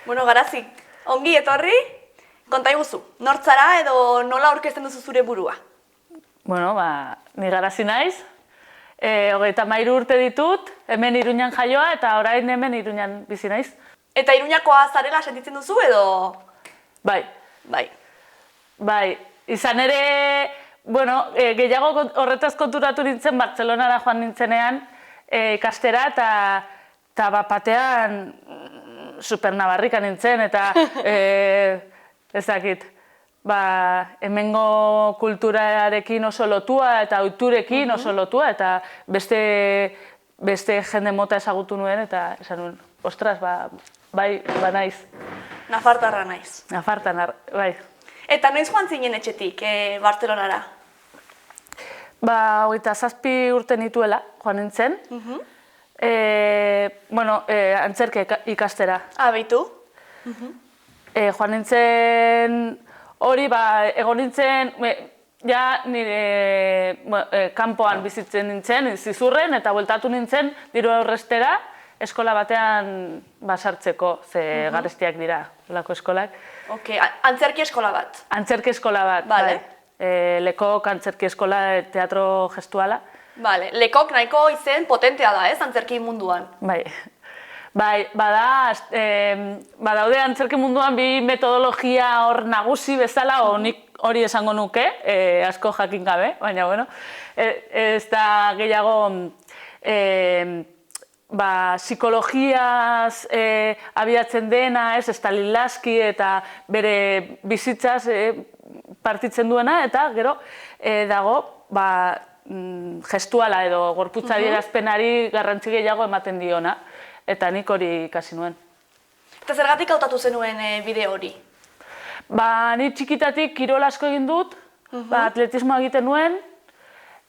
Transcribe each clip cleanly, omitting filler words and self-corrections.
Bueno, Garazi, ongi etorri, konta iguzu, nortzara edo nola aurkezten duzu zure burua? Bueno, ni Garazi naiz, 33 urte ditut, hemen Iruñan jaioa eta orain hemen Iruñan bizi naiz. Eta Iruñakoa zarela sentitzen duzu edo? Bai. Bai, Izan ere, bueno, gehiago horretaz konturatu nintzen Bartzelonara joan nintzenean ikastera eta batean supernabarrika nintzen eta ez dakit, hemengo kulturarekin oso lotua eta ohiturekin oso lotua eta beste jende mota ezagutu nuen eta esan nuen, ostras, bai, naiz. Nafartarra naiz. Nafartan, bai. Eta noiz joan zinen etxetik, Bartzelonara? 27 urte nituela joan nintzen. Antzerki ikastera. Beitu? Joan nintzen hori, egon nintzen, ja nire kanpoan bizitzen nintzen, Zizurren, eta bueltatu nintzen diru aurrestera eskola batean sartzeko, ze garestiak dira, olako eskolak. Ok, antzerki eskola bat? Antzerki eskola bat, bai. Lekok antzerki eskola teatro gestuala. Bale, Lekok nahiko izen potentea da, ez, antzerki munduan? Bai, badaude antzerki munduan bi metodologia hor nagusi bezala, nik hori esango nuke, asko jakin gabe, baina bueno, ez da gehiago psikologiaz abiatzen dena, Stanislavski eta bere bizitzaz partitzen duena, eta gero dago gestuala edo gorputza adierazpenari garrantzi gehiago ematen diona, eta nik hori ikasi nuen. Eta zergatik hautatu zenuen bide hori? Ni txikitatik kirol asko egin dut, atletismoa egiten nuen,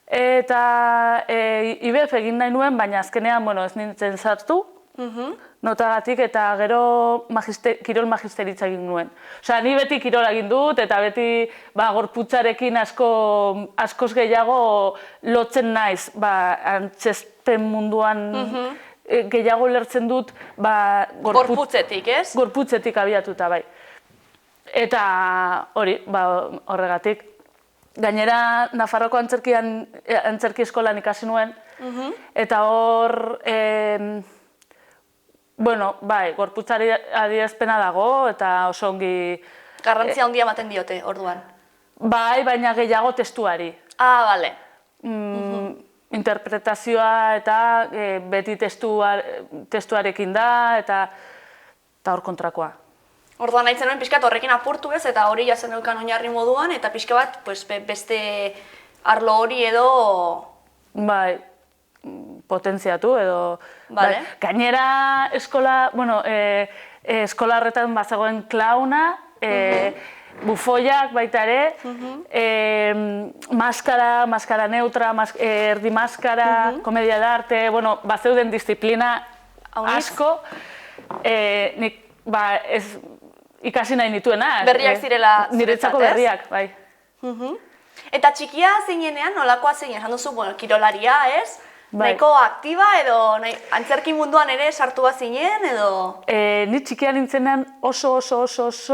eta IBF egin nahi nuen, baina azkenean ez nintzen sartu, notagatik, eta gero kirol magisteritza egin nuen. Osea, ni beti kirola egin dut, eta beti gorputzarekin askoz gehiago lotzen naiz, antzezpen munduan gehiago lertzen dut gorputzetik, ez? Gorputzetik abiatuta, bai. Eta hori, horregatik. Gainera, Nafarroko antzerki eskolan ikasi nuen, eta hor, gorputzari adierazpena dago, eta oso ongi... Garrantzia handia ematen diote, orduan? Bai, baina gehiago testuari. Bale. Interpretazioa eta beti testuarekin da, eta hor kontrakoa. Orduan nahi zenuen pixkat horrekin apurtu ez, eta hori jasen eukan oinarri moduan, eta pixka bat beste arlo hori edo... Bai, potentziatu edo... Gainera eskola horretan bazegoen klauna, bufoiak baita ere, maskara neutra, erdi maskara, komedia d'arte, bazeuden disiplina asko, nik ikasi nahi nituena. Berriak zirela zuretzat, ez? Niretzako berriak, bai. Eta txikia zeinenean, nolakoa zeinean, esan duzu, kirolaria, ez? Nahiko aktiba edo antzerki munduan ere sartua zinen edo? Ni txikia nintzenean oso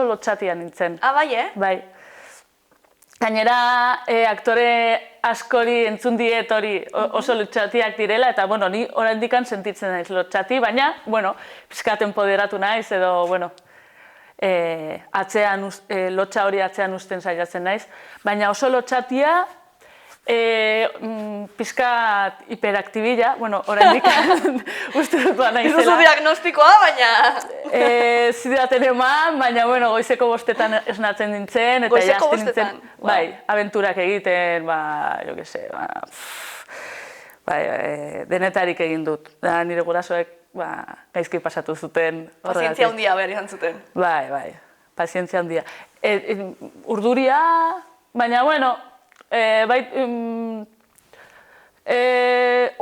lotxatia nintzen. Bai, Bai. Gainera, aktore askori entzun diet hori oso lotxatiak direla, eta ni oraindik sentitzen naiz lotxati, baina, pixkat enpoderatu naiz edo, lotxa hori atzean usten saiatzen naiz, baina oso lotxatia, pixkat hiperaktibila, oraindik uste dut naizela. Ez duzu diagnostikoa, baina... Zidaten eman, baina goizeko 5 esnatzen nintzen, eta jazten nintzen, abenturak egiten, denetarik egin dut. Nire gurasoek gaizki pasatu zuten. Pazientzia handia behar izan zuten. Bai, pazientzia handia. Urduria, baina,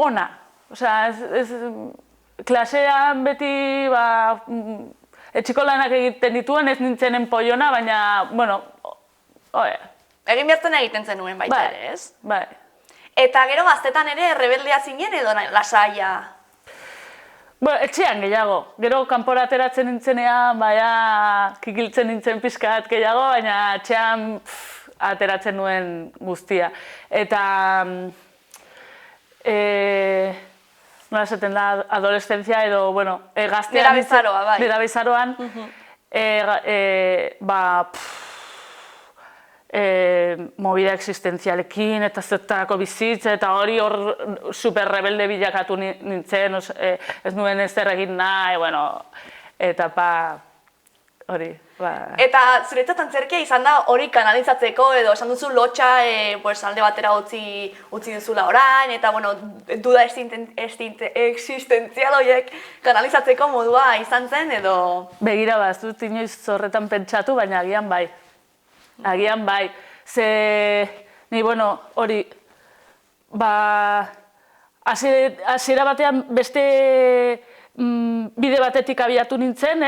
ona. Klasean beti etxikolanak egiten dituen, ez nintzen enpoiona, baina, Egin behartzen egiten zenuen baita ere, ez? Bai. Eta gero gaztetan ere rebeldea zinen edo lasaia? Etxean gehiago. Gero kanpora ateratzen nintzenean, kikiltzen nintzen pixkat gehiago, baina etxean ateratzen nuen guztia. Eta, nola esaten da, adolescentzia edo, gaztean... Nerabezaroa, bai. Nerabezaroan, movida existenzialekin eta zertarako bizitza eta hori hor super rebelde bilakatu nintzen, ez nuen ezer egin nahi, eta hori. Eta zuretzat antzerkia izan da hori kanalizatzeko edo esan duzu lotxa alde batera utzi duzula orain eta duda existentzial horiek kanalizatzeko modua izan zen edo... Begira ez dut inoiz horretan pentsatu, baina agian bai. Agian bai, ni hori, hasiera batean beste bide batetik abiatu nintzen,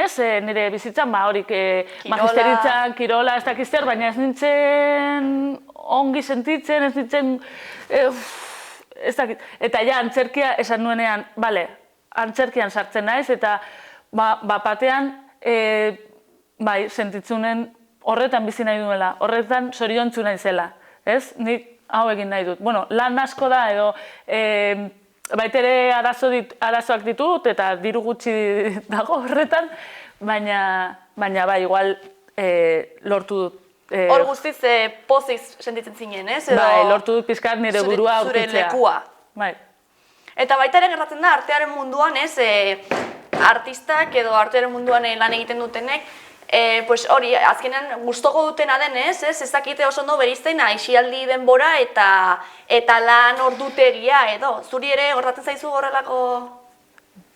nire bizitzan, magisteritzan, kirola, ez dakiz zer, baina ez nintzen ongi sentitzen, ez nintzen, ez dakiz, eta ja antzerkia esan nuenean, antzerkian sartzen naiz, eta batean, sentitzunen, horretan bizi nahi duela, horretan zoriontsu nahi zela, ez? Nik hau egin nahi dut. Lan asko da edo baitere arazoak ditut eta diru gutxi dago horretan, baina igual lortu dut. Hor guztiz poziz sentitzen zinen, ez? Lortu dut pizkat nire burua aurkitzea. Zure lekua. Eta baita ere gertatzen da artearen munduan, ez? Artistak edo artearen munduan lan egiten dutenek, hori, azkenean gustoko dutena denez, ez dakite oso ondo berizten aisialdi denbora eta lan ordutegia edo. Zuri ere gertatzen zaizu horrelako?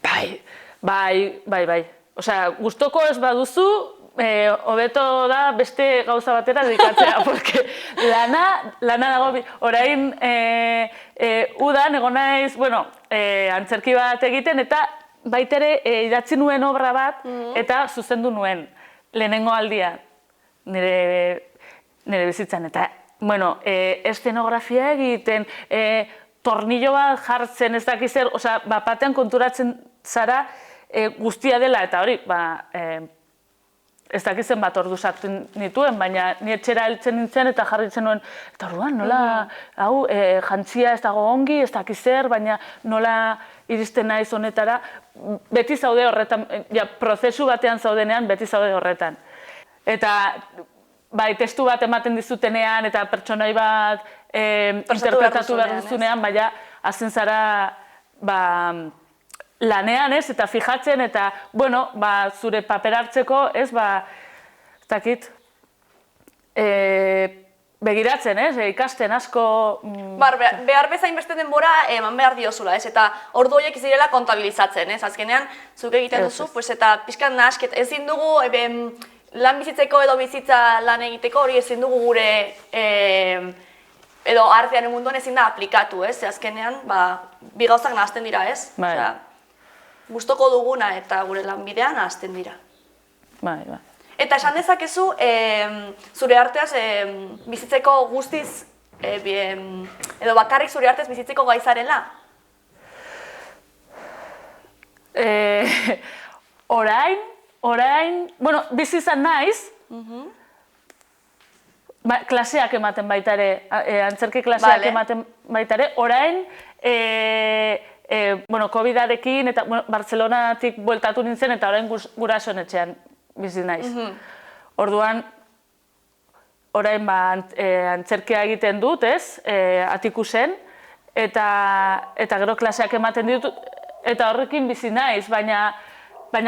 Bai. Osea, gustoko ez baduzu, hobeto da beste gauza batera dedikatzea, porque lana dago, orain udan egon naiz, antzerki bat egiten eta baitere idatzi nuen obra bat eta zuzendu nuen. Lehenengo aldia, nire bizitzan, eta, eszenografia egiten, tornillo bat jartzen, ez dakiz zer, batean konturatzen zara guztia dela, eta hori, ez dakiz zen bat ordu sartu nituen, baina ni etxera heltzen nintzen eta jarritzen nuen, eta orduan, nola, hau, jantzia ez dago ongi, ez dakiz zer, baina nola iristen naiz honetara, beti zaude horretan, prozesu batean zaudenean, beti zaude horretan. Eta, testu bat ematen dizutenean eta pertsonai bat interpretatu behar duzunean, hazen zara lanean, ez, eta fijatzen, eta, zure paper hartzeko, ez dakit, begiratzen, ikasten asko... Behar bezain beste denbora eman behar diozula, eta ordu horiek izirela kontabilizatzen, azkenean zuk egiten duzu, eta pixkan nahasket ezin dugu lan bizitzeko edo bizitza lan egiteko hori ezin dugu gure edo artearen munduan ezin da aplikatu, azkenean bi gauzak nahazten dira, ez? Gustoko duguna eta gure lanbidea nahazten dira. Eta esan dezakezu, zure arteaz bizitzeko guztiz, edo bakarrik zure arteaz bizitzeko gaizarela? Orain, bizi izan naiz, klaseak ematen baita ere, antzerki klaseak ematen baita ere, orain, COVID-arekin eta Bartzelonatik bueltatu nintzen eta orain gurasoen etxean bizi naiz. Orduan, orain antzerkia egiten dut, ez, Atikusen, eta gero klaseak ematen ditut, eta horrekin bizi naiz, baina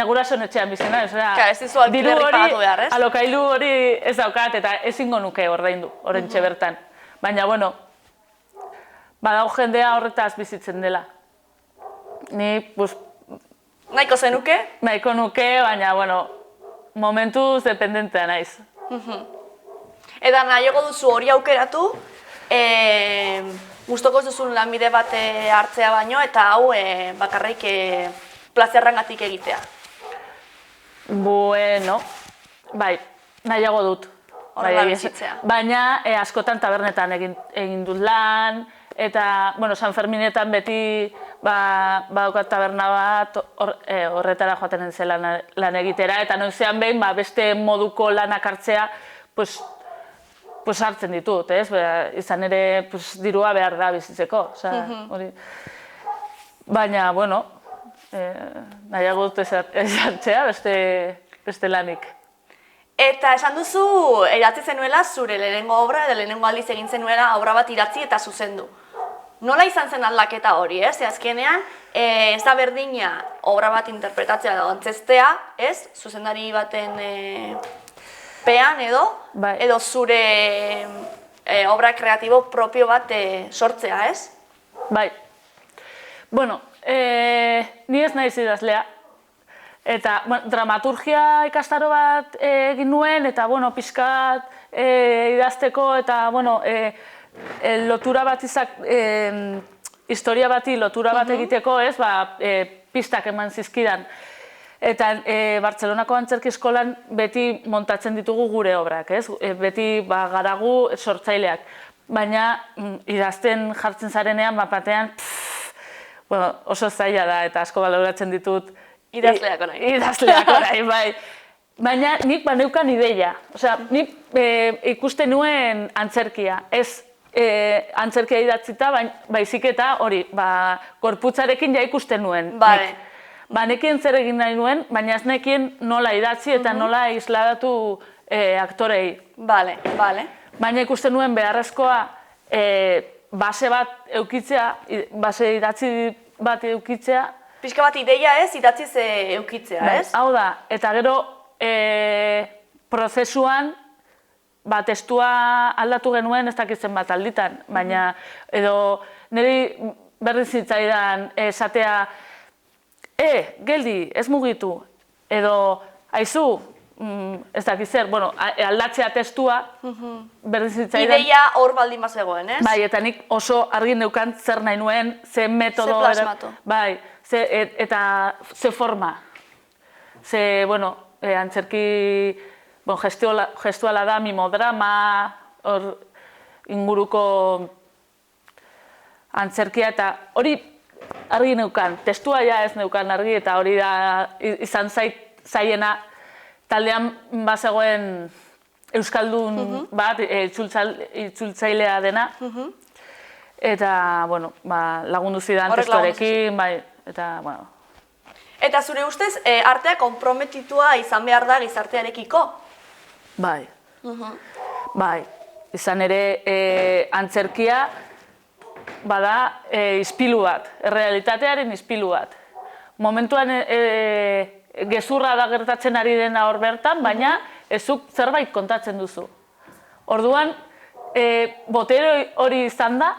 gurasoen etxean bizi naiz. Ez dizu alkilerrik pagatu behar, ez? Alokailu hori ez daukat, eta ezingo nuke ordaindu, oraintxe bertan. Baina, badago jendea horretaz bizitzen dela. Ni, nahiko zenuke? Nahiko nuke, baina, momentuz dependentea naiz. Eta nahiago duzu hori aukeratu, gustoko ez duzun lanbide bat hartzea baino, eta hau bakarrik plazerrangatik egitea. Nahiago dut. Horrela bizitzea. Baina askotan tabernetan egin dut lan, eta San Ferminetan beti badaukat taberna bat horretara joaten nintzen lan egitera, eta noizean behin beste moduko lanak hartzea, pues hartzen ditut, ez? Izan ere dirua behar da bizitzeko, hori. Baina, bueno, nahiago dut ez hartzea beste lanik. Eta esan duzu, idatzi zenuela zure lehenengo obra, edo lehenengo aldiz egin zenuela obra bat idatzi eta zuzendu. Nola izan zen aldaketa hori, ez? Azkenean, ez da berdina obra bat interpretatzea edo antzestea, ez? Zuzendari baten pean edo zure obra kreatibo propio bat sortzea, ez? Bai. Bueno, ni ez naiz idazlea. Eta dramaturgia ikastaro bat egin nuen, eta pixkat idazteko, eta lotura bat historia bati lotura bat egiteko, ez, pistak eman zizkidan. Eta Bartzelonako Antzerki Eskolan beti montatzen ditugu gure obrak, ez? Beti garagu sortzaileak. Baina idazten jartzen zarenean, batean oso zaila da, eta asko baloratzen ditut idazleak orain. Idazleak orain, bai. Baina nik neukan ideia. Osea, nik ikusten nuen antzerkia. Ez antzerkia idatzita, baizik eta hori, gorputzarekin ja ikusten nuen. Nekien zer egin nahi nuen, baina ez nekien nola idatzi eta nola isladatu aktorei. Baina ikusten nuen beharrezkoa base bat eukitzea, base idatzi bat eukitzea. Pixka bat ideia ez, idatziz eukitzea, ez? Hau da, eta gero prozesuan testua aldatu genuen ez dakitzen bat alditan, baina edo niri berdin zitzaidan esatea geldi, ez mugitu, edo aizu, ez dakitzer, aldatzea testua berdin zitzaidan. Ideia hor baldin bazegoen, ez? Bai, eta nik oso argi neukan zer nahi nuen, ze metodo... Ze plasmatu. Bai, eta ze forma. Ze, antzerki gestuala da, mimodrama, hor inguruko antzerkia, eta hori argi neukan, testua ja ez neukan argi, eta hori da izan zaiena taldean bazegoen euskaldun bat, itzultzailea dena, eta, lagundu zidan testuarekin, bai, eta, Eta zure ustez, artea konprometitua izan behar da gizartearekiko? Bai. Bai. Izan ere, antzerkia bada ispilu bat, errealitatearen ispilu bat. Momentuan gezurra da gertatzen ari dena hor bertan, baina ezuk zerbait kontatzen duzu. Orduan, botere hori izan da,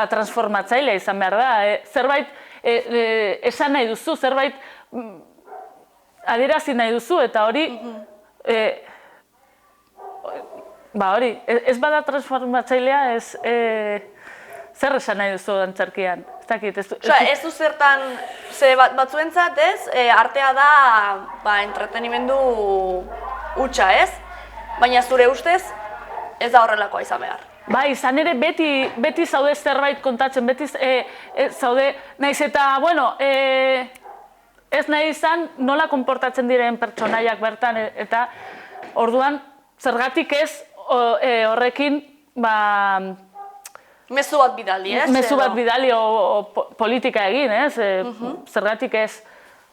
transformatzailea izan behar da. Zerbait esan nahi duzu, zerbait adierazi nahi duzu, eta hori, ez bada transformatzailea, zer esan nahi duzu antzerkian. Ez du zertan, batzuentzat ez, artea da entretenimendu hutsa, ez? Baina zure ustez, ez da horrelakoa izan behar. Bai, izan ere beti zaude zerbait kontatzen, beti zaude, nahiz eta, ez nahi izan nola konportatzen diren pertsonaiak bertan, eta orduan zergatik ez horrekin, mezu bat bidali, ez? Mezu bat bidali o politika egin, ez? Zergatik ez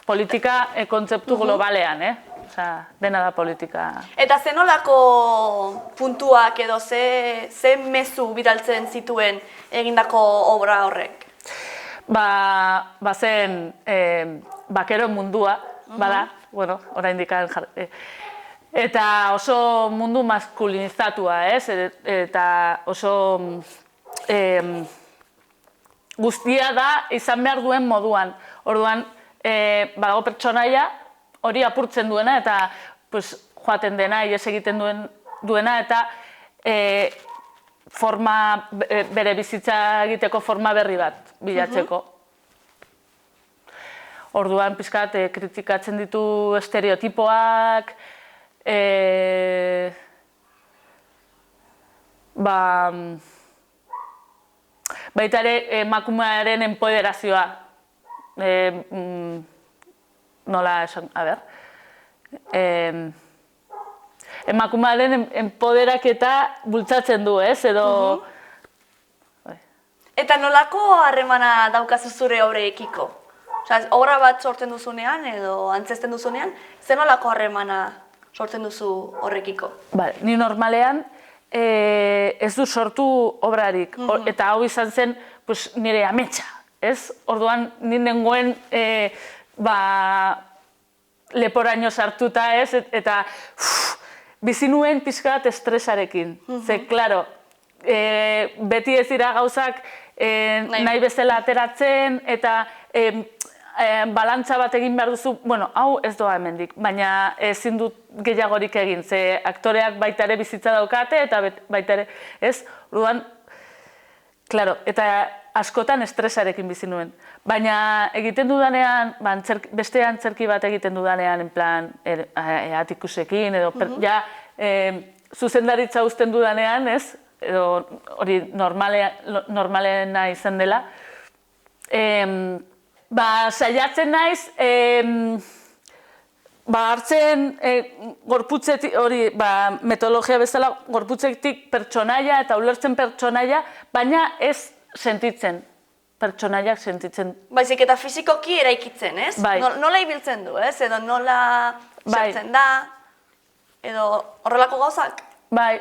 politika kontzeptu globalean, Osea, dena da politika. Eta ze nolako puntuak edo ze mezu bidaltzen zituen egindako obra horrek? Bazen bakero mundua, bada, oraindik eta oso mundu maskulinizatua, ez? Eta oso guztia da izan behar duen moduan. Orduan, badago pertsonaia hori apurtzen duena eta joaten dena, ihes egiten duena, eta bere bizitza egiteko forma berri bat bilatzeko. Orduan, pixkat, kritikatzen ditu estereotipoak, baita ere emakumearen enpoderazioa nola esan, a ber, emakumearen enpoderaketa bultzatzen du, ez, edo... Eta nolako harremana daukazu zure obrekiko? Osea, obra bat sortzen duzunean edo antzesten duzunean, zer nolako harremana sortzen duzu horrekiko? Bale, ni normalean ez du sortu obrarik, eta hau izan zen pues, nire ametsa, ez? Orduan, ni nengoen leporaino sartuta, ez? Eta bizi nuen pixka bat estresarekin. Ze, klaro, beti ez dira gauzak nahi bezala ateratzen, eta balantza bat egin behar duzu, bueno, hau ez doa hemendik, baina ezin dut gehiagorik egin, ze aktoreak baita ere bizitza daukate, eta baita ere, ez? Orduan, klaro, eta askotan estresarekin bizi nuen. Baina egiten dudanean, beste antzerki bat egiten dudanean, en plan, atikusekin, edo, ja, zuzendaritza uzten dudanean, ez? Edo hori normalena izan dela. Saiatzen naiz, hartzen gorputzetik, hori, metodologia bezala, gorputzetik pertsonaia eta ulertzen pertsonaia, baina ez sentitzen, pertsonaiak sentitzen. Baizik eta fizikoki eraikitzen, ez? Bai. Nola ibiltzen du, ez? Edo nola sartzen da, edo horrelako gauzak? Bai.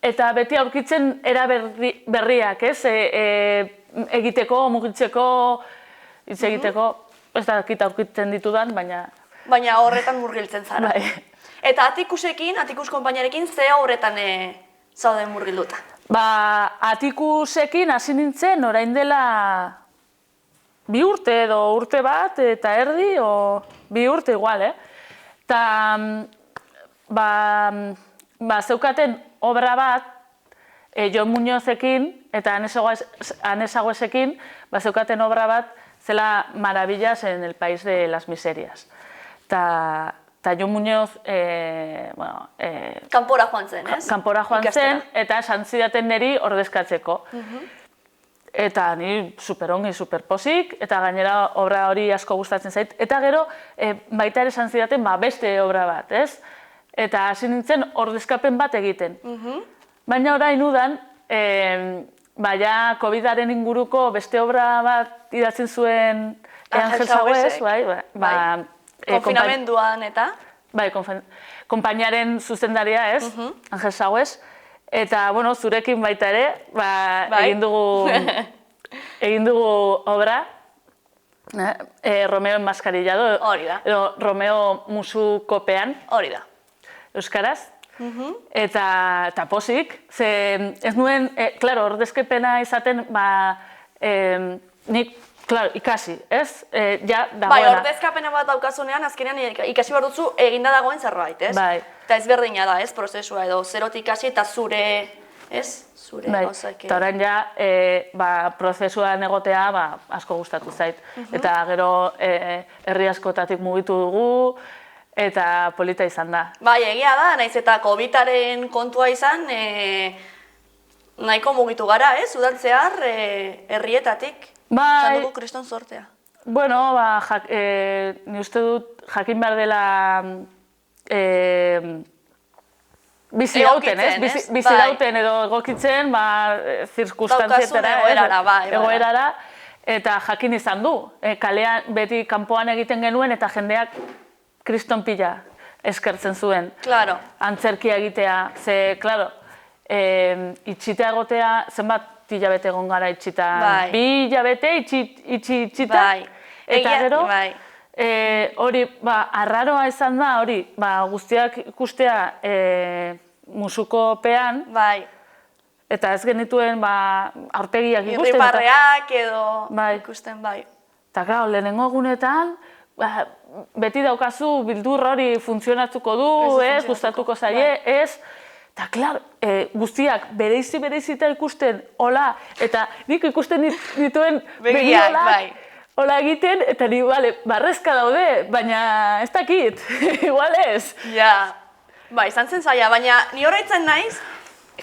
Eta beti aurkitzen era berriak, ez? Egiteko, mugitzeko, hitz egiteko, ez da aurkitzen ditudan, baina... Baina horretan murgiltzen zara. Bai. Eta atikusekin, atikus konpainiarekin, ze horretan zauden murgilduta? Atikusekin hasi nintzen orain dela 2 urte edo urte bat eta erdi, o 2 urte igual, Eta zeukaten obra bat, Jon Muñozekin eta Anesaguesekin, zeukaten obra bat zela Maravillas en el País de las Miserias. Eta Jon Muñoz, kanpora joan zen, ez? Kanpora joan zen, eta esan zidaten niri ordezkatzeko. Eta ni superongi, superposik, eta gainera obra hori asko gustatzen zait. Eta gero, baita ere esan zidaten beste obra bat, ez? Eta hasi nintzen ordezkapen bat egiten. Baina orain udan, COVID-aren inguruko beste obra bat idatzen zuen Angel Sagüez, konfinamenduan eta? Bai, konpainiaren zuzendaria, ez? Angel Sagüez. Eta, bueno, zurekin baita ere, egin dugu obra, Romeo enmaskarillado, edo Romeo musukopean, hori da, euskaraz. Eta posik, ze ez nuen, klaro, ordezkapena izaten, nik, klaro, ikasi, ez? Bai, ordezkapena bat daukazunean, azkenean ikasi behar duzu eginda dagoen zerbait, ez? Bai. Eta ezberdina da, ez, prozesua, edo zerotik ikasi eta zure, ez? Zure gauzak. Eta orain prozesuan egotea asko gustatu zait. Eta gero herri askotatik mugitu dugu, eta polita izan da. Bai, egia da, naiz eta COVID-aren kontua izan, nahiko mugitu gara, ez? Udan zehar, herrietatik. Zan dugu kriston sortea. Bueno, ni uste dut jakin behar dela bizi dauten, ez? Bizi dauten edo egokitzen, zirkustanzietara, egoerara, eta jakin izan du. Kalean beti kanpoan egiten genuen eta jendeak kriston pila eskertzen zuen. Claro. Antzerkia egitea, ze, claro, itxitea egotea, zenbat hilabete egon gara itxita. 2 hilabete itxita. Eta gero, hori, arraroa izan da, hori, guztiak ikustea musukopean. Bai. Eta ez genituen aurpegiak ikusten. Irribarreak edo ikusten, bai. Eta, claro, lehenengo egunetan, beti daukazu bildur hori funtzionatuko du, gustatuko zaie, ez? Eta, klar, guztiak bereizi-bereizita ikusten, hola, eta nik ikusten dituen begiolak, hola egiten, eta ni, barrezka daude, baina ez dakit, igual ez. Ja, izan zen zaila, baina ni horretzen naiz,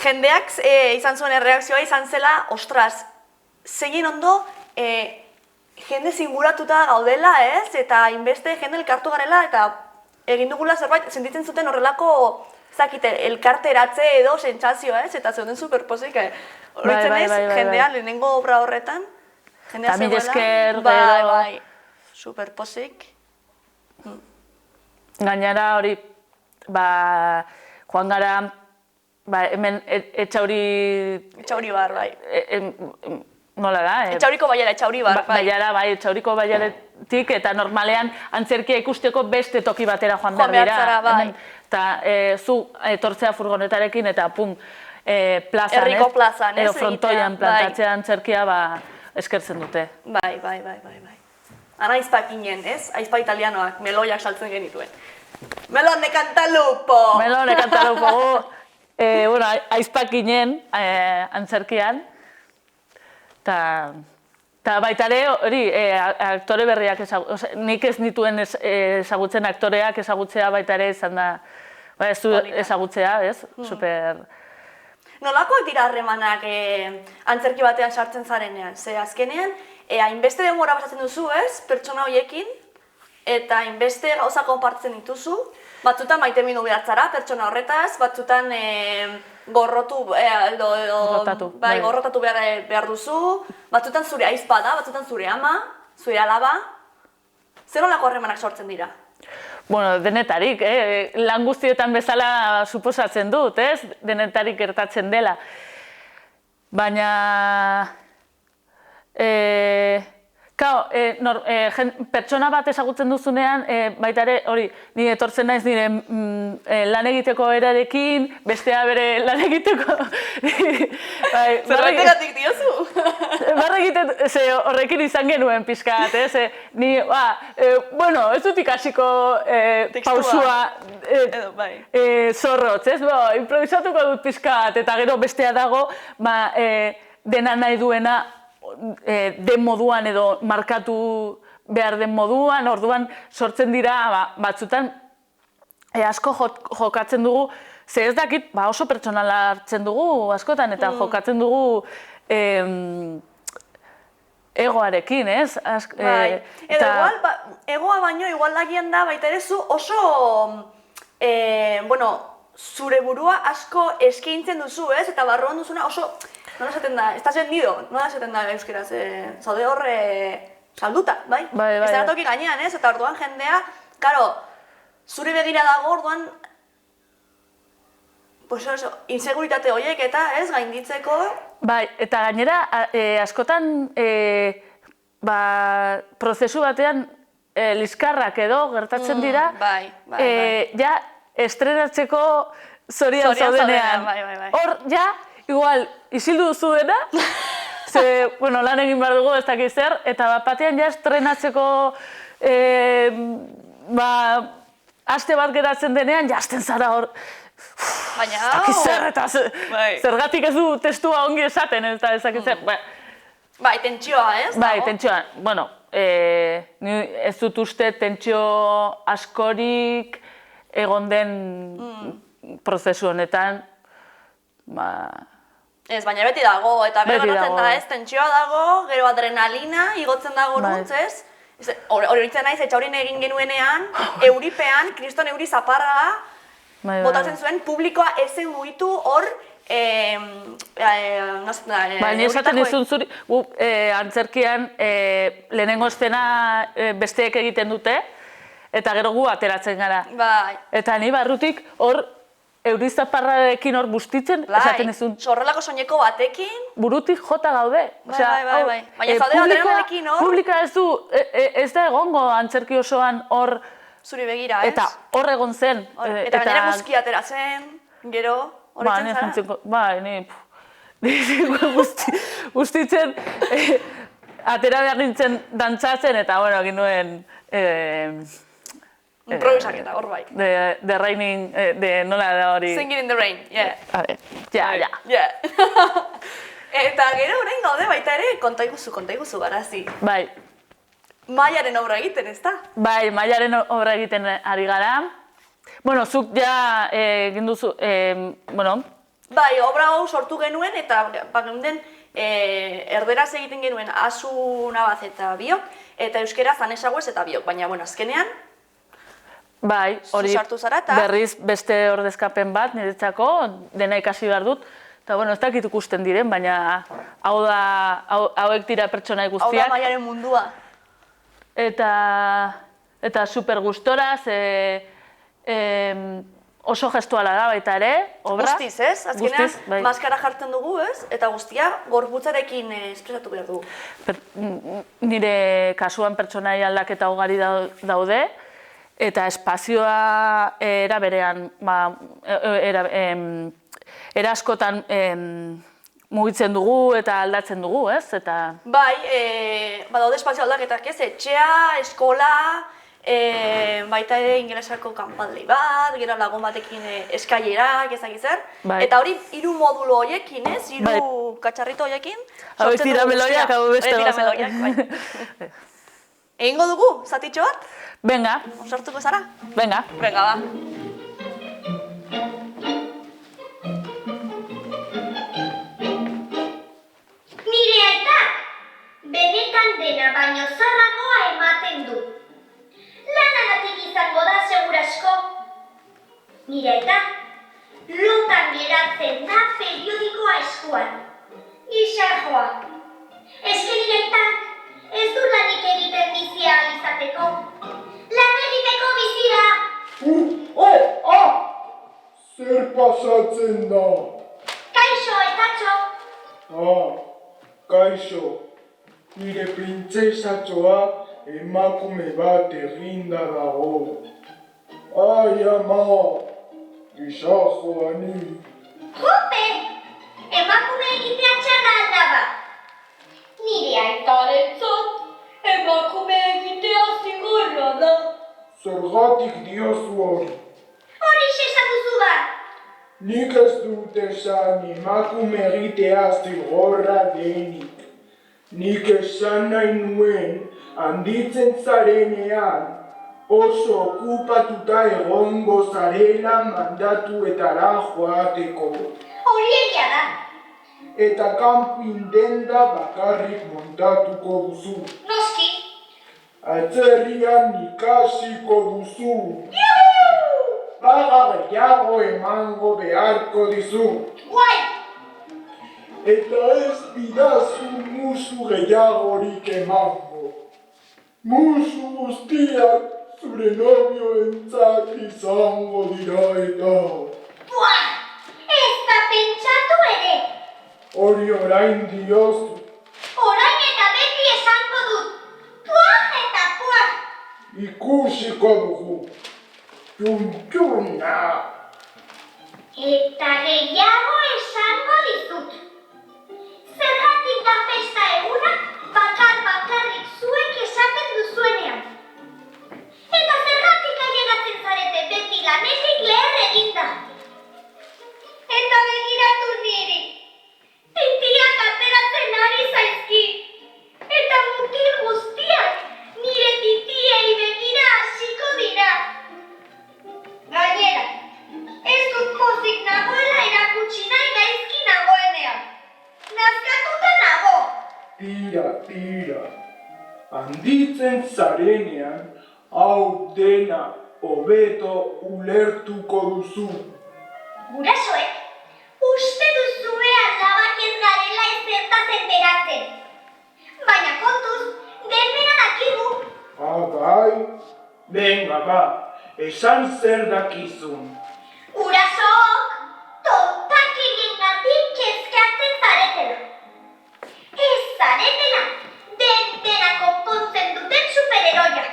jendeak izan zuen erreakzioa izan zela, ostras, zegin ondo, jende zinguratuta gaudela, ez? Eta inbeste jende elkartu garela, eta egin dugula zerbait, sentitzen zuten horrelako, zakite, elkarteratze edo sentsazioa, ez? Eta zeuden superpozik, horretzen ez, jendea lehenengo obra horretan, jendea zegoela. Esker, bai, superpozik. Gainera hori, joan gara, hemen Etxauri bar, bai. Nola da? Etxauriko baiara, Etxauri bar, bai. Etxauriko baiaretik, eta normalean antzerkia ikusteko beste toki batera joan behar dira. Bai. Eta zu etortzea furgonetarekin eta plazan, Herriko plazan, ez? Edo frontoian plantatzea antzerkia eskertzen dute. Bai. Ana aizpakinen, ez? Aizpa italianoak, meloiak saltzen genituen. Melone cantalupo! Melone cantalupo. Bueno, aizpakinen antzerkian. Eta baita ere, hori, aktore berriak nik ez nituen ezagutzen aktoreak ezagutzea baita ere izan da, ez du ezagutzea, ez? Super... Nolakoak dira harremanak antzerki batean sartzen zarenean? Ze azkenean, hainbeste denbora pasatzen duzu, ez? Pertsona horiekin, eta hainbeste gauza konpartzen dituzu. Batzutan maite mindu behartzara, pertsona horretaz, batzutan gorrotatu behar duzu, batzutan zure aizpa da, batzutan zure ama, zure alaba. Zer nolako harremanak sortzen dira? Bueno, denetarik, lan guztietan bezala suposatzen dut, ez? Denetarik gertatzen dela. Baina... pertsona bat ezagutzen duzunean, baita ere, hori, ni etortzen naiz nire lan egiteko erarekin, bestea bere lan egiteko... Zerbaitegatik diozu? Barra egiten, horrekin izan genuen pixka bat, ez? Ni, bueno, ez dut ikasiko pausua zorrotz, ez? Improvisatuko dut pixka bat, eta gero bestea dago, dena nahi duena, den moduan edo markatu behar den moduan, orduan sortzen dira batzutan asko jokatzen dugu, ze ez dakit oso pertsonala hartzen dugu askotan eta jokatzen dugu egoarekin, ez? Edo igual, egoa baino igual dagian da baita ere zu oso, zure burua asko eskaintzen duzu, ez? Eta barruan duzuna oso... Nola esaten da, estás vendido, nola esaten da euskeraz, zaude horre salduta, bai? Ez dara toki gainean, ez? Eta orduan jendea, karo, zure begira dago orduan, inseguritate horiek eta, ez, gainditzeko. Bai, eta gainera, askotan, prozesu batean, liskarrak edo gertatzen dira, ja, estrenatzeko zorian zaudenean. Hor, ja, igual, isildu duzu dena, lan egin behar dugu ez dakit zer, eta batean ja estrenatzeko aste bat geratzen denean, jazten zara hor, ez dakit zer, eta zergatik ez du testua ongi esaten, ez dakit zer. Bai, tentsioa, ez? Bai, tentsioa, bueno, ez dut uste tentsio askorik egon den prozesu honetan, ez, baina beti dago, eta gero gertatzen da, ez, tentsioa dago, gero adrenalina, igotzen dago gorutz, ez? Hori horitzen naiz, Etxaurin egin genuenean, euripean, kriston euri zaparra, botatzen zuen, publikoa ezen mugitu hor, Baina esaten izun zuri, antzerkian lehenengo estena besteek egiten dute, eta gero gu ateratzen gara. Eta ni barrutik hor, eurizaparrarekin hor bustitzen, esaten izun. Horrelako soineko batekin. Burutik jota gaude. Bai. Baina zaude adrenalekin hor. Publika ez da egongo antzerki osoan hor. Zuri begira, ez? Eta hor egon zen. Eta gainera guzki atera zen, gero, horretzen zara? Bai, ni bustitzen, atera behar nintzen dantzatzen, eta bueno, egin nuen... Improvisaketa, hor bai. The Raining, nola da hori... Singing in the Rain, yeah. Ja. Eta gero orain gaude baita ere, konta iguzu garazi. Bai. Maiaren obra egiten, ez da? Bai, Maiaren obra egiten ari gara. Bueno, zuk ja egin duzu, bueno... Bai, obra hau sortu genuen eta geunden erderaz egiten genuen Asu Nabaz eta biok, eta euskeraz Anesaguez eta biok, baina, bueno, azkenean, Bai, hori sartu zara eta- berriz beste ordezkapen bat niretzako, dena ikasi behar dut. Eta, bueno, ez dakit ikusten diren, baina hauek dira pertsonai hau da guztiak. maiaren mundua. Eta super gustora, oso gestuala da baita ere, obra. Guztiz, ez? Azkenean, Guztiz, bai. maskara jartzen dugu, ez? Eta guztia gorputzarekin espresatu behar dugu. Nire kasuan pertsonai aldaketa ugari daude, eta espazioa era berean, era askotan mugitzen dugu eta aldatzen dugu, ez? Eta Bai, badaude espazio aldaketak, ez? Etxea, eskola, baita ere ingelesako kanpaldi bat, gero lagun batekin eskailerak, ezak zer. Bai. Eta hori 3 modulo horiekin, ez? 3 Bai. katxarrito horiekin. hauek sortzen dira dugu meloiak, guztia. hau beste Horiek dira gauza. meloiak, bai. Egingo dugu, zatitxo bat? Venga, Osartuko zara? venga. Venga, ba. Nire aitak benetan dena baino zarragoa ematen du. Lanagatik izango da segurasko. Nire aita lotan geratzen da periodikoa eskuan. Isa joa. Eske nire aitak ez du lanik egiten bizia ahal izateko. Lan egiteko bizira. Zer pasatzen da? Kaixo, etatxo. Kaixo, nire printzesatxoa emakume bat eginda dago. Ai, ama, gisa joani. Jope! Emakume egitea txarra aldaba. Nire aitarentzat emakume egitea zigorra da. Zergatik diozu hori. Horixe esan duzu ba. Nik ez dut esan emakume egitea zigorra denik. Nik esan nahi nuen handitzen zarenean oso okupatuta egongo zarela mandatuetara joateko. Hori egia da. Eta kanpin denda bakarrik montatuko duzu. Noski. Atzerrian ikasiko duzu. Juhu! Paga gehiago emango beharko dizu. Guai! Eta ez bidazu musu gehiagorik emango. Musu guztiak zure nobioentzat izango dira eta. Buah! Ez da pentsatu ere. Hori orain diozu. Orain eta beti esango dut. Puaj eta puaj. Ikusiko dugu. Txuntxuna. Eta gehiago esango dizut. Zergatik da festa eguna bakarrik zuek esaten duzuenean. Eta zergatik ailegatzen zarete beti lanetik leher eginda. Eta begiratu niri. Titiak ateratzen ari zaizki. Eta mutil guztiak nire titiei begira hasiko dira. Gainera, ez dut pozik nagoela erakutsi nahi gaizki nagoenean. Nazkatuta nago. Tira. Handitzen zarenean, hau dena hobeto ulertuko duzu. Gurasoek, uste duzue alabak ez garela ezertaz enteratzen. Baina kontuz, denbera dakigu. Bai, venga ba, esan zer dakizun. Gurasook, tontakiriengatik kezkatzen zaretela. Ez zaretela, dena konpontzen duten superheroiak.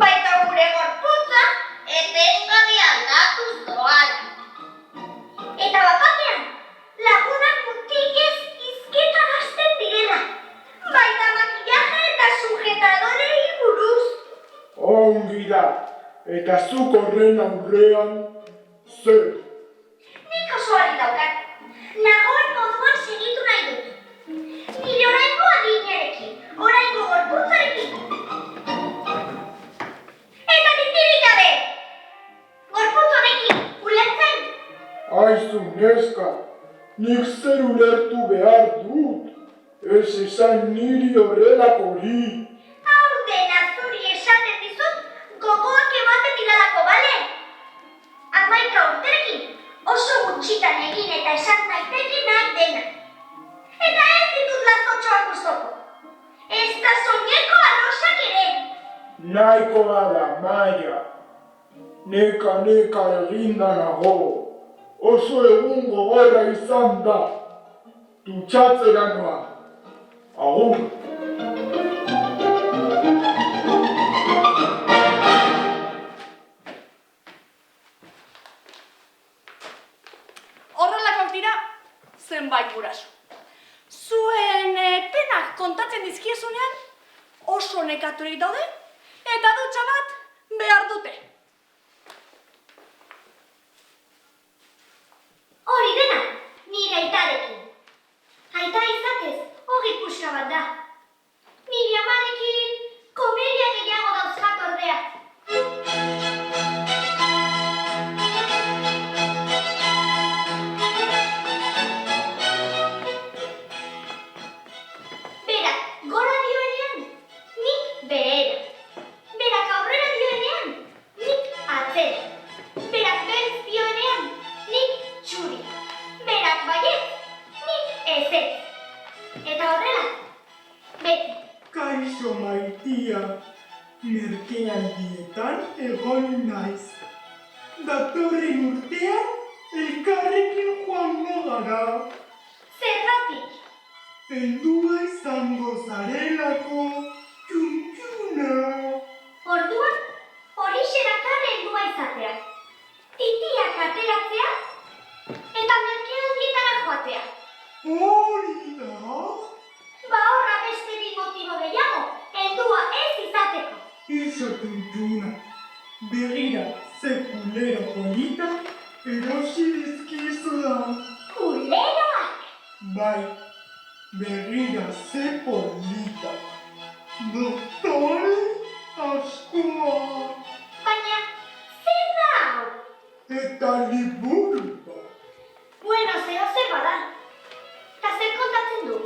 Baita gure gorputza, etengabe aldatuz doan. Eta bapatean, lagunak mutilez izketan hasten direla. Baita makillaje eta sujetadorei buruz. Ongi da, eta zuk horren aurrean, zer? Nik oso ari daukat. Nagoen moduan segitu nahi dut. Nire oraingo adinarekin, oraingo gorputzarekin. Eta titirik gabe! Gorputz honekin, ulertzen? Aizu neska, nik zer ulertu behar dut, ez esan niri horrelakori. Hau dena zuri esaten dizut, gogoak ematen diralako, bale? 11 urterekin oso gutxitan egin eta esan daiteke nahi dena. Eta ez ditut lazotxoak ustoko. Ez da soineko arrosak ere. Nahikoa da, Maia. Neka eginda nago. Oso egun gogorra izan da. Dutxatzera noa. Agur. Horrelakak dira zenbait guraso. Zuen penak kontatzen dizkiezunean oso nekaturik daude eta dutxa bat behar dute. Hori dena, nire aitarekin. Aita izatez, hori puska bat da. Nire amarekin komedia gehiago dauzkat ordea. Berak gora dioenean, nik behera. Berak aurrera dioenean, nik atzera. Berak berriz dioenean, nik txuri. Berak baiet, nik ezetz. Eta horrela, beti. Kaixo Maitia, merkealdietan egon naiz. Datorren urtean elkarrekin joango gara. Zergatik, Heldua izango zarelako txuntxuna. orduan, horixe dakar heldua izatea. Titiak ateratzea eta merkealdietara joatea. Hori da? Ba horra beste bi motibo gehiago, heldua ez izateko. Iso txuntxuna. Begira, ze kulero polita erosi dizkizudan. Kuleroak! Bai, begira ze polita. Doktore askoa. Baina, zer da hau? Eta liburu bat. Bueno, zer bada. Ta zer kontatzen du?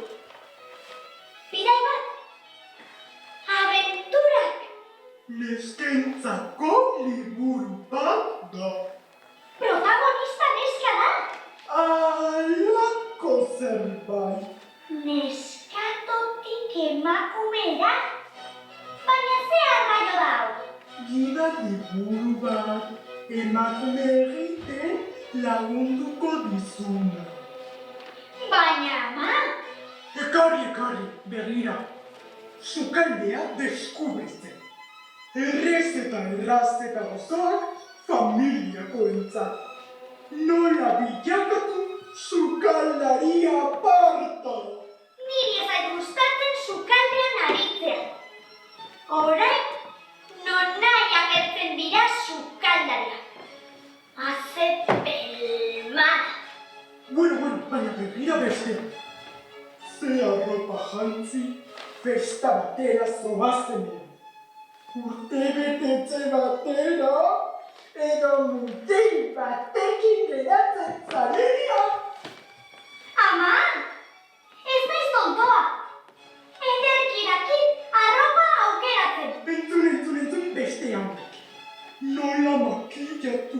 Bidai bat? Abenturak! Neskentzako liburu bat da. Protagonista neska da! Alako zerbait. Neskatotik emakumera? Baina ze arraio da hau? Gida liburu bat. Emakume egiten lagunduko dizuna. Baina, ama! Ekarri, begira. Sukaldea deskubritzen. Errez eta errazteta gozoak familiako entzat. Nola bilakatu sukaldari aparta. Niri ez zait gustatzen sukaldean aritzea. Orain, nonahi agertzen dira sukaldaria. Azepelmada. Bueno, baina begira bestea. Ze arropa jantzi, festa batera zoazenean. Urtebetetze batera, edo mutil batekin geratzen zarenean. Ama, ez naiz tontoa. Ederki dakit arropa aukeratzen. Entzun beste hamek. Nola makillatu,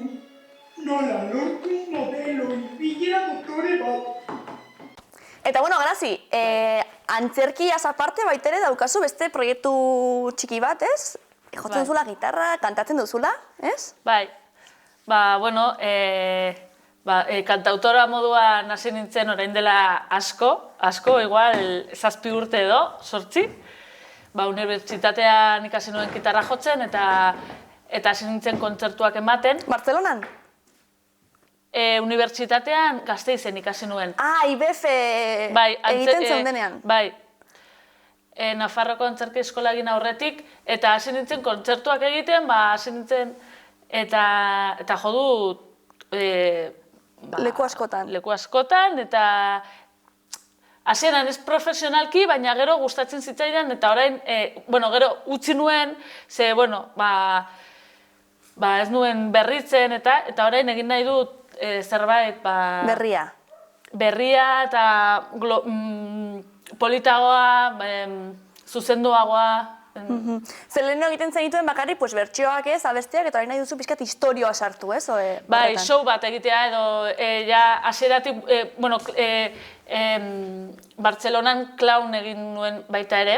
nola lortu modelo ipilera doktore bat. Eta bueno, Grazi, antzerkiaz aparte baitere daukazu beste proiektu txiki bat, ez? Jotzen duzula gitarra, kantatzen duzula, ez? Bai, bueno, kantautora moduan hasi nintzen orain dela asko, igual 7 urte edo, 8. Unibertsitatean ikasi nuen gitarra jotzen eta hasi nintzen kontzertuak ematen. Bartzelonan? Unibertsitatean Gasteizen ikasi nuen. IBF egiten zeundenean. Bai. Nafarroko antzerki eskola egin aurretik, eta hasi nintzen kontzertuak egiten, hasi nintzen eta jo dut leku askotan. Leku askotan, eta hasieran ez profesionalki, baina gero gustatzen zitzaidan, eta orain, gero utzi nuen, ze, ez nuen berritzen, eta orain egin nahi dut zerbait, Berria. berria eta politagoa, zuzenduagoa. Zer lehenu egiten zenituen bakarrik, pues, bertsioak ez, abesteak, eta hori nahi duzu pixkat historioa sartu, ez? Bai, show bat egitea edo ja hasieratik, bueno, Bartzelonan clown egin nuen baita ere,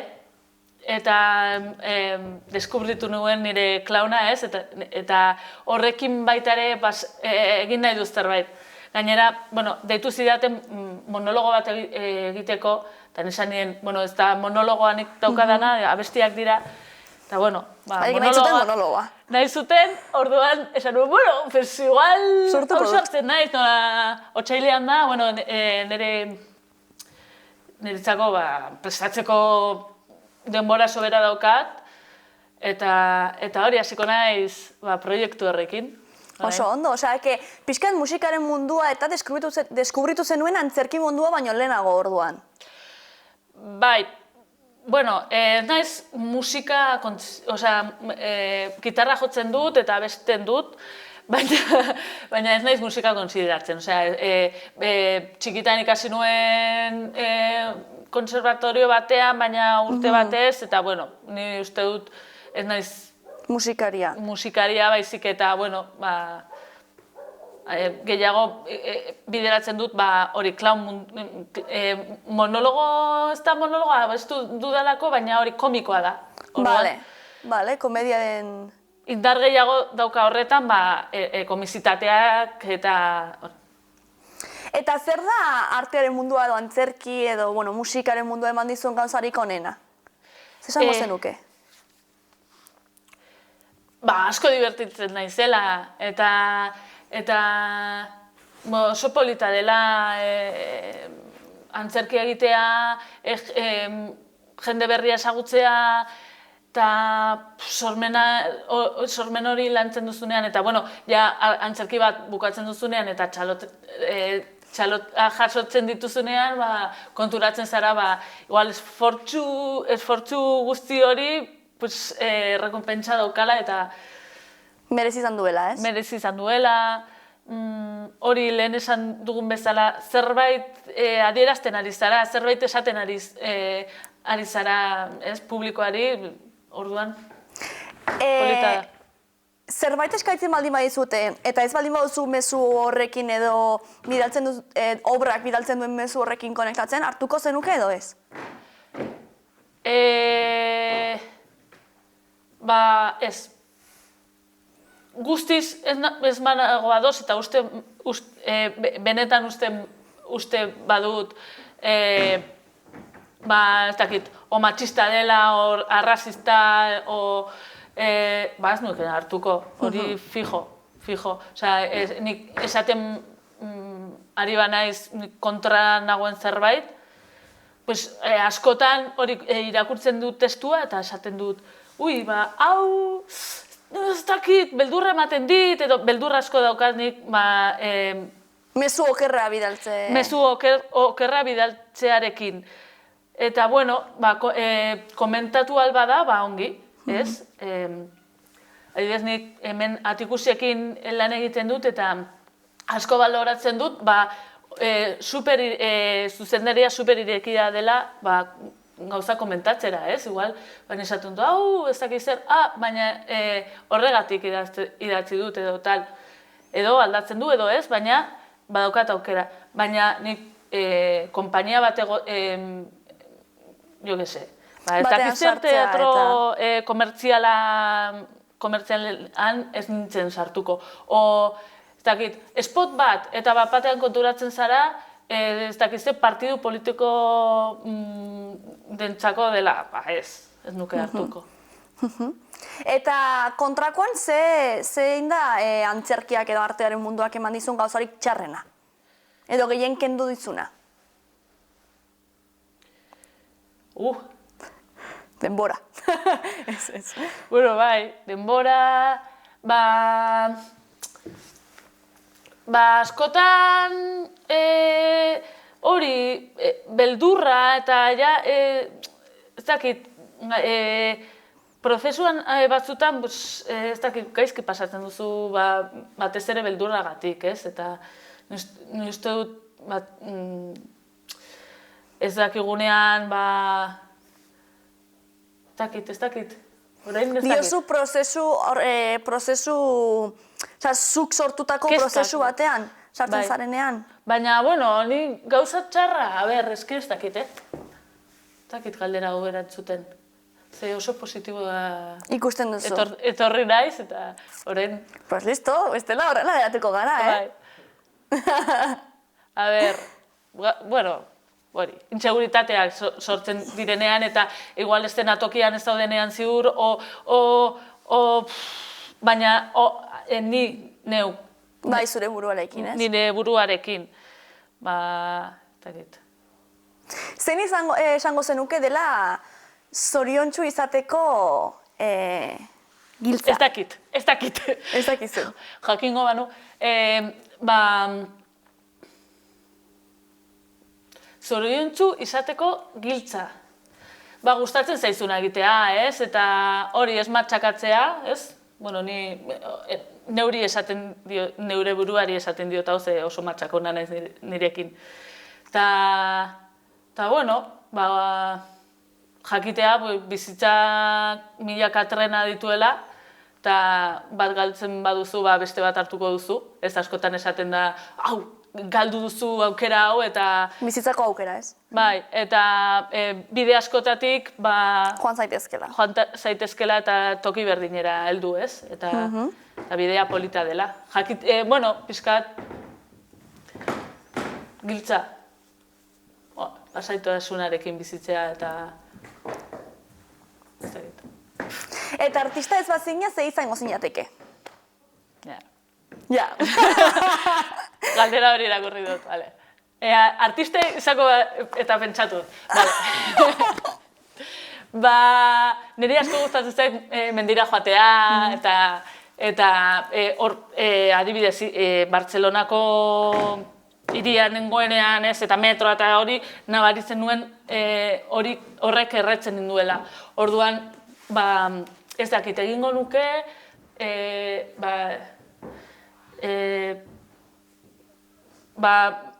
eta deskubritu nuen nire klauna, ez? Eta horrekin baita ere egin nahi duz zerbait. Gainera, bueno, deitu zidaten monologo bat egiteko, eta nesan nien, bueno, ez da monologoanik daukadana, abestiak dira, eta bueno, monologoa. Nahi zuten, orduan, esan nuen, bueno, pues igual, hau sartzen naiz, otsailean da, bueno, niretzako, prestatzeko denbora sobera daukat, eta hori hasiko naiz proiektu horrekin. Oso ondo, osea, pixkat musikaren mundua eta deskubritu zenuen antzerki mundua baino lehenago orduan. Bai, bueno, naiz musika, osea, gitarra jotzen dut eta abesten dut, baina ez naiz musika konsideratzen. Osea, txikitan ikasi nuen konservatorio batean, baina urte batez, eta bueno, ni uste dut ez naiz musikaria baizik eta, bueno, gehiago bideratzen dut, hori clown monologo, ez da monologoa, ez dudalako, baina hori komikoa da. Bale, komediaren... Indar gehiago dauka horretan, komizitateak eta... Eta zer da artearen mundua edo antzerki edo, bueno, musikaren mundua eman dizuen gauzarik onena? Zesango zenuke? Asko divertitzen naizela, eta oso polita dela antzerkia egitea, jende berria ezagutzea, eta sormen hori lantzen duzunean, eta bueno, ja antzerki bat bukatzen duzunean, eta txalot jasotzen dituzunean, konturatzen zara, igual esfortzu guzti hori, rekonpentsa daukala eta... Merezi izan duela, ez? Merezi izan duela, hori lehen esan dugun bezala, zerbait adierazten ari zara, zerbait esaten ari zara, ez, publikoari, orduan, polita da. Zerbait eskaitzen baldin badizute, eta ez baldin baduzu mezu horrekin edo obrak bidaltzen duen mezu horrekin konektatzen, hartuko zenuke edo ez? Ez. Guztiz ez manago ados eta benetan uste badut ez dakit, o matxista dela, o arrazista, o ez nuken hartuko, hori fijo. Osea, nik esaten ari banaiz kontra nagoen zerbait, askotan hori irakurtzen dut testua eta esaten dut, hau, ez dakit, beldurra ematen dit, edo beldurra asko daukat nik, mezu okerra bidaltze... Mezu okerra bidaltzearekin. Eta, bueno, komentatu alba da, ongi, ez? Adibidez, nik hemen Atikusiekin lan egiten dut, eta asko baloratzen dut, zuzendaria superirekia dela, gauza komentatzera, ez? Igual, esatun du, hau, ez dakit zer, baina horregatik idatzi dut edo tal. Edo aldatzen du edo ez, baina badaukat aukera. Baina nik konpainia bat jo que se, ez dakit zer teatro komertzialean ez nintzen sartuko. O, ez dakit, spot bat, eta batean konturatzen zara, ez dakizte partidu politiko dentzako dela, ez nuke hartuko. Eta kontrakoan zein da antzerkiak edo artearen munduak eman dizun gauzarik txarrena? Edo gehien kendu dizuna? Denbora. Bueno, bai, denbora, askotan hori beldurra eta ez dakit, prozesuan batzutan ez dakit gaizki pasatzen duzu batez ere beldurragatik, ez? Eta uste dut ez dakigunean, ez dakit. Orain ez dakit. Diozu prozesu, zuk sortutako Kezkak. prozesu batean, sartzen Bai. zarenean. Baina, ni gauza txarra, eski ez dakit, Ez dakit galdera hau erantzuten. Ze oso positiboa Ikusten duzu. etorri naiz, eta orain... Pues listo, bestela horrela geratuko gara, Bai. A ber, inseguritateak sortzen direnean, eta igual ez dena tokian ez daudenean ziur, baina ni neu. Bai, zure buruarekin, ez? Nire buruarekin. Ez dakit. Zein esango zenuke dela zoriontsu izateko giltza? Ez dakit. Ez dakizu. Jakingo banu. Zoriontsu izateko giltza. Gustatzen zaizuna egitea, ez? Eta hori ez matxakatzea, ez? Neure buruari esaten diot hau, ze oso matxakona naiz nirekin. Eta, jakitea bizitzak milaka trena dituela, eta bat galtzen baduzu, beste bat hartuko duzu. Ez askotan esaten da, galdu duzu aukera hau, eta... Bizitzako aukera, ez? Bai, eta bide askotatik, joan zaitezkela. Joan zaitezkela eta toki berdinera heldu, ez? Eta bidea polita dela. Pixkat, giltza. Lasaitasunarekin bizitzea eta... Eta artista ez bazina, ze izango zinateke? Ja. Galdera hori irakurri dut, bale. Artiste izango eta pentsatu. Niri asko gustatzen zait mendira joatea, eta adibidez, Bartzelonako hirian nengoenean, eta metroa eta hori nabaritzen nuen horrek erretzen ninduela. Orduan, ez dakit egingo nuke,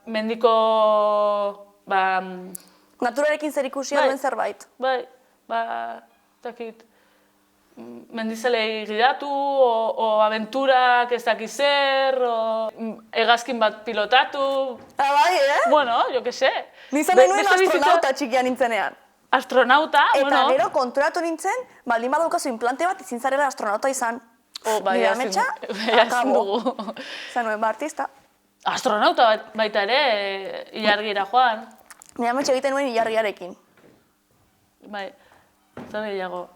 mendiko... Naturarekin zer ikusia duen zerbait. Bai, dakit, mendizelei gidatu, o abenturak ez dakit zer, o hegazkin bat pilotatu... Bai, Jo que se. Nizan nuen astronauta txikia nintzenean. Astronauta, Eta gero konturatu nintzen, baldin badaukazu implante bat, izin zarela astronauta izan. Nire ametsa, akabo. Zan nuen artista. Astronauta baita ere, ilargira joan. Nire ametsa egiten nuen ilargiarekin. Bai, zer gehiago.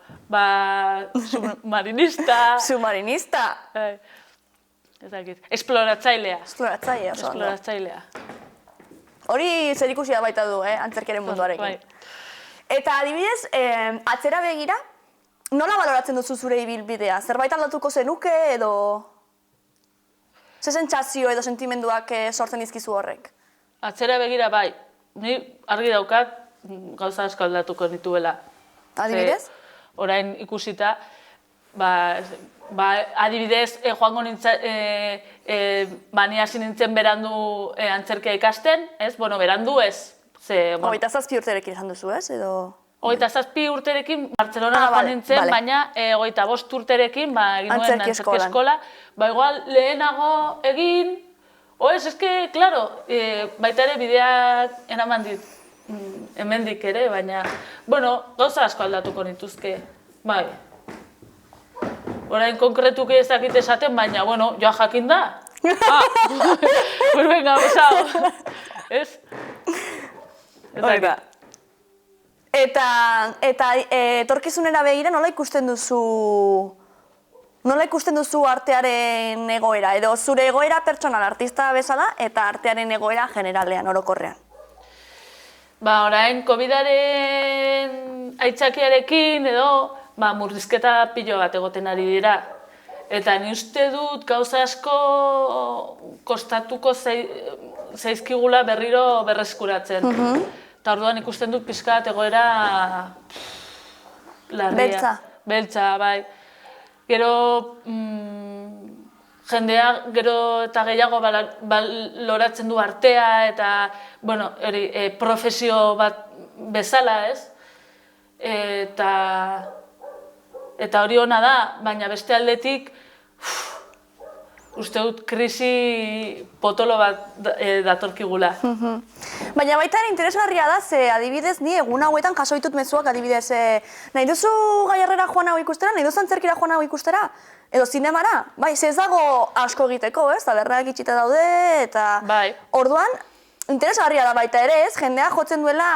Submarinista. Submarinista. Ez dakit. Esploratzailea. Esploratzailea, oso ondo. Esploratzailea. Hori zer ikusia baita du, antzerkiaren munduarekin. Eta adibidez, atzera begira, nola baloratzen duzu zure ibilbidea? Zerbait aldatuko zenuke edo... Ze sentsazio edo sentimenduak sortzen dizkizu horrek? Atzera begira bai. Ni argi daukat gauza asko aldatuko nituela. Adibidez? Orain ikusita, adibidez, joango nintzen, ni hasi nintzen berandu antzerkia ikasten, ez? Berandu ez. 27 urterekin esan duzu, ez? 27 urterekin Bartzelonara joan nintzen, baina 25 urterekin egin nuen antzerki eskola. Igual lehenago egin, eske, klaro, baita ere bideak eraman dit hemendik ere, baina, gauza asko aldatuko nituzke, bai. Orain konkretuki ez dakit esaten, baina, joa jakin da. Pues venga, besao. Ez? Eta etorkizunera begira nola ikusten duzu artearen egoera, edo zure egoera pertsonal artista bezala eta artearen egoera generalean, orokorrean? Orain, COVID-aren aitzakiarekin edo murrizketa pilo bat egoten ari dira. Eta ni uste dut gauza asko kostatuko zaizkigula berriro berreskuratzen. Eta orduan ikusten dut pixkat egoera larria. Beltza. Beltza, bai. Gero, jendea gero eta gehiago baloratzen du artea eta, bueno, profesio bat bezala, ez? Eta hori ona da, baina beste aldetik, uste dut krisi potolo bat datorkigula. Baina baita ere interesgarria da, ze adibidez ni egun hauetan jaso ditut mezuak adibidez, nahi duzu Gaiarrera joan hau ikustera, nahi duzu antzerkira joan hau ikustera, edo zinemara, bai, ze ez dago asko egiteko, ez, tabernak itxita daude, eta orduan, interesgarria da baita ere, ez, jendea jotzen duela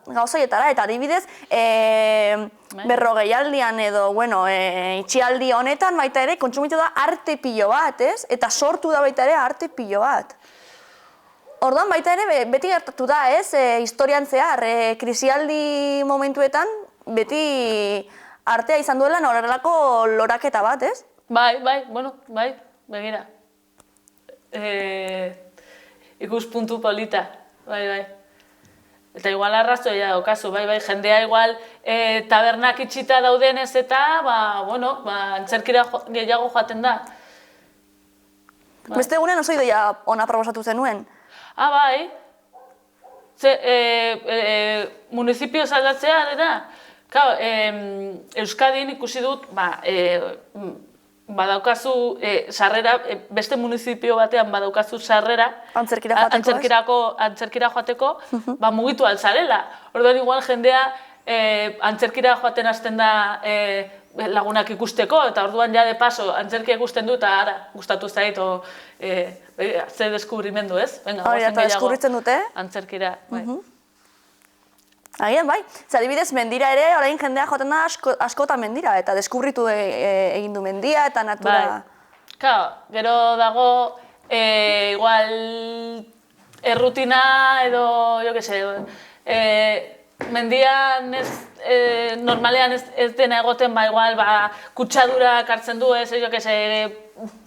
gauzaietara, eta adibidez, berrogeialdian edo, bueno, itxialdi honetan baita ere, kontsumitu da arte pilo bat, ez, eta sortu da baita ere arte pilo bat. Orduan baita ere, beti gertatu da, ez, historian zehar, krisialdi momentuetan, beti artea izan duela horrelako loraketa bat, ez? Bai, begira. Ikuspuntu polita, bai. Eta igual arrazoia daukazu, bai, jendea igual tabernak itxita daudenez eta, antzerkira gehiago joaten da. Beste egunen oso idoia ona proposatu zenuen. Bai. Municipio aldatzea, dira? Euskadin ikusi dut, badaukazu sarrera, beste municipio batean badaukazu sarrera antzerkira joateko, mugitu altzarela. Orduan igual jendea antzerkira joaten hasten da lagunak ikusteko, eta orduan ja de paso antzerkia ikusten du eta ara, gustatu zait, ze deskubrimendu, ez? Hori, eta deskubritzen dute? Antzerkira, bai. Agian, bai. Adibidez, mendira ere, orain jendea joaten da askotan mendira, eta deskubritu egin du mendia eta natura. Bai. Gero dago, igual, errutina edo, jo que se, mendian normalean ez dena egoten, igual, kutsadurak hartzen du, ez, jo que se,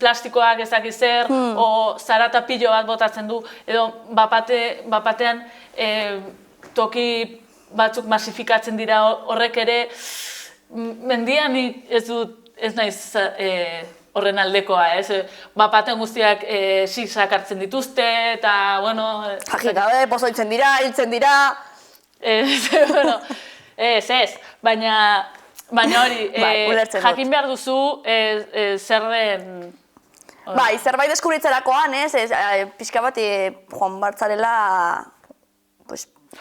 plastikoak ez dakiz zer, o zarata pilo bat botatzen du, edo bapatean toki batzuk masifikatzen dira horrek ere, mendian ez naiz horren aldekoa, ez? Bapaten guztiak zigzag hartzen dituzte, eta, bueno... Jakikabe, pozoitzen dira, hiltzen dira... Ez, baina hori, jakin behar duzu zer den... Bai, zerbait deskubritzerakoan, ez? Pixka bat, joan bartzarela...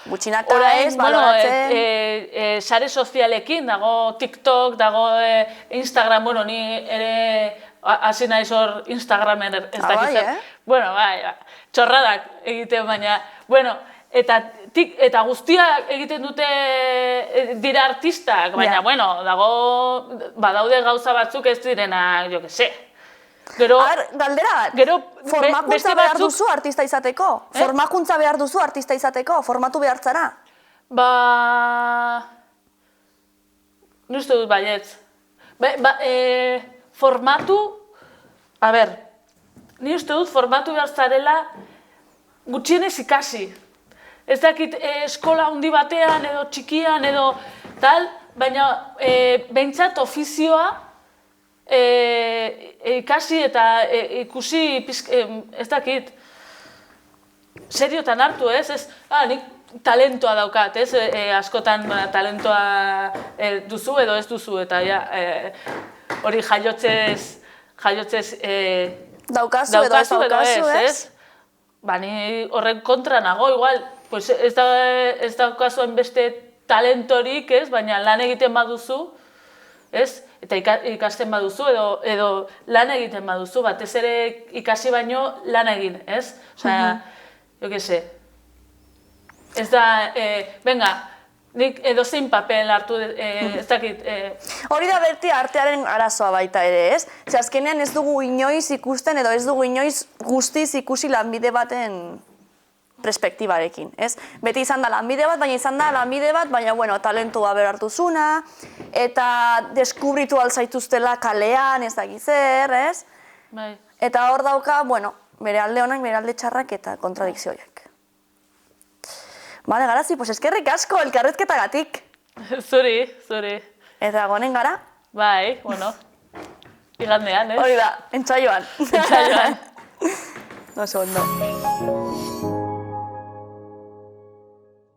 Gutxinaka ez, baloratzen... Sare sozialekin, dago TikTok, dago Instagram, bueno, ni ere hasi naiz hor Instagramen ez dakitzen. Bueno, bai, txorradak egiten baina, bueno, eta guztiak egiten dute dira artistak, baina, bueno, badaude gauza batzuk ez direna, jo que se. Galdera bat, formakuntza behar duzu artista izateko? Formakuntza behar duzu artista izateko? Formatu behar zara? Nuste dut baietz. Formatu, ni uste dut formatu behar zarela gutxienez ikasi. Ez dakit eskola handi batean edo txikian edo tal, baina behintzat ofizioa ikasi eta ikusi, ez dakit, seriotan hartu, ez? Nik talentoa daukat, ez? Askotan talentoa duzu edo ez duzu, eta hori jaiotzez daukazu edo ez? Ni horren kontra nago, igual, ez daukazuen beste talentorik, ez? Baina lan egiten baduzu, ez? Eta ikasten baduzu edo lan egiten baduzu, batez ere ikasi baino lan egin, ez? Osea, jo que se. Ez da, venga, nik edozein papel hartu, ez dakit. Hori da berti artearen arazoa baita ere, ez? Ze azkenean ez dugu inoiz ikusten edo ez dugu inoiz guztiz ikusi lanbide baten perspektibarekin, ez? Beti izan da lanbide bat, baina, bueno, talentua berartu zuna, eta deskubritu alzaituztela kalean, ez dakiz zer, ez? Eta hor dauka, bueno, bere alde honak, bere alde txarrak eta kontradikzioiak. Bale, Garazi, pues eskerrik asko elkarrezketagatik. Zuri. Eta gonen gara? Bai, bueno. Igandean, ez? Hori da, entsaioan. Entsaioan. Oso ondo.